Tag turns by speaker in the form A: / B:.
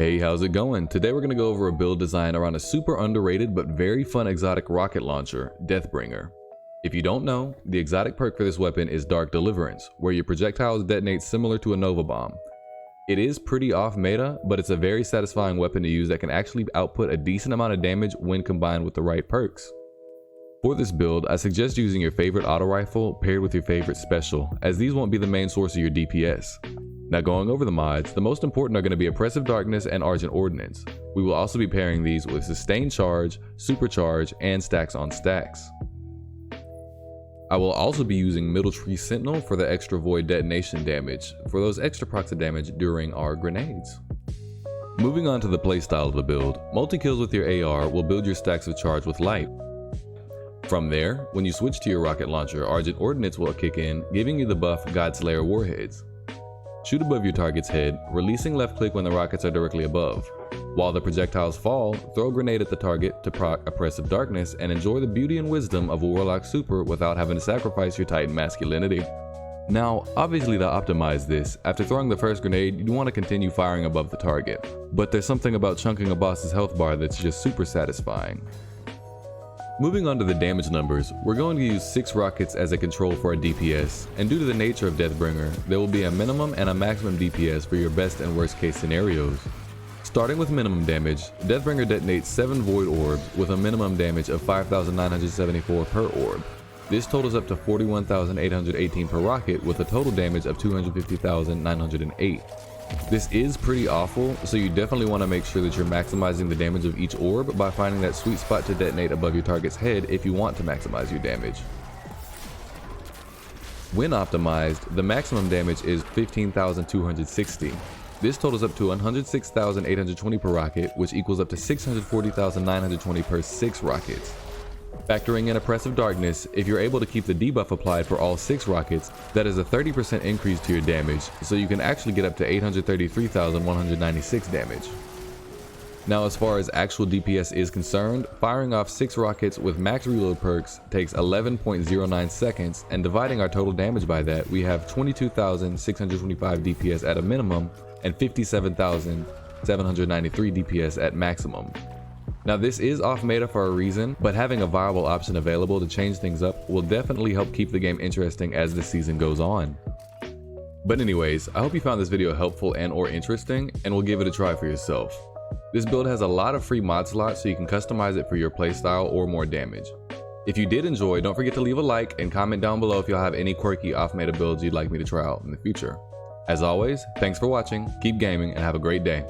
A: Hey, how's it going? Today we're going to go over a build design around a super underrated but very fun exotic rocket launcher, Deathbringer. If you don't know, the exotic perk for this weapon is Dark Deliverance, where your projectiles detonate similar to a Nova Bomb. It is pretty off meta, but it's a very satisfying weapon to use that can actually output a decent amount of damage when combined with the right perks. For this build, I suggest using your favorite auto rifle paired with your favorite special, as these won't be the main source of your DPS. Now going over the mods, the most important are going to be Oppressive Darkness and Argent Ordnance. We will also be pairing these with Sustained Charge, Supercharge, and Stacks on Stacks. I will also be using Middle Tree Sentinel for the extra void detonation damage, for those extra procs of damage during our grenades. Moving on to the playstyle of the build, multi-kills with your AR will build your stacks of charge with light. From there, when you switch to your rocket launcher, Argent Ordnance will kick in, giving you the buff Godslayer Warheads. Shoot above your target's head, releasing left click when the rockets are directly above. While the projectiles fall, throw a grenade at the target to proc Oppressive Darkness and enjoy the beauty and wisdom of a Warlock Super without having to sacrifice your Titan masculinity. Now, obviously to optimize this, after throwing the first grenade, you want to continue firing above the target. But there's something about chunking a boss's health bar that's just super satisfying. Moving on to the damage numbers, we're going to use 6 rockets as a control for a DPS, and due to the nature of Deathbringer, there will be a minimum and a maximum DPS for your best and worst case scenarios. Starting with minimum damage, Deathbringer detonates 7 Void Orbs with a minimum damage of 5,974 per orb. This totals up to 41,818 per rocket with a total damage of 250,908. This is pretty awful, so you definitely want to make sure that you're maximizing the damage of each orb by finding that sweet spot to detonate above your target's head if you want to maximize your damage. When optimized, the maximum damage is 15,260. This totals up to 106,820 per rocket, which equals up to 640,920 per 6 rockets. Factoring in Oppressive Darkness, if you're able to keep the debuff applied for all 6 rockets, that is a 30% increase to your damage, so you can actually get up to 833,196 damage. Now as far as actual DPS is concerned, firing off 6 rockets with max reload perks takes 11.09 seconds, and dividing our total damage by that, we have 22,625 DPS at a minimum and 57,793 DPS at maximum. Now this is off meta for a reason, but having a viable option available to change things up will definitely help keep the game interesting as the season goes on. But anyways, I hope you found this video helpful and or interesting, and will give it a try for yourself. This build has a lot of free mod slots so you can customize it for your playstyle or more damage. If you did enjoy, don't forget to leave a like and comment down below if y'all have any quirky off meta builds you'd like me to try out in the future. As always, thanks for watching, keep gaming, and have a great day.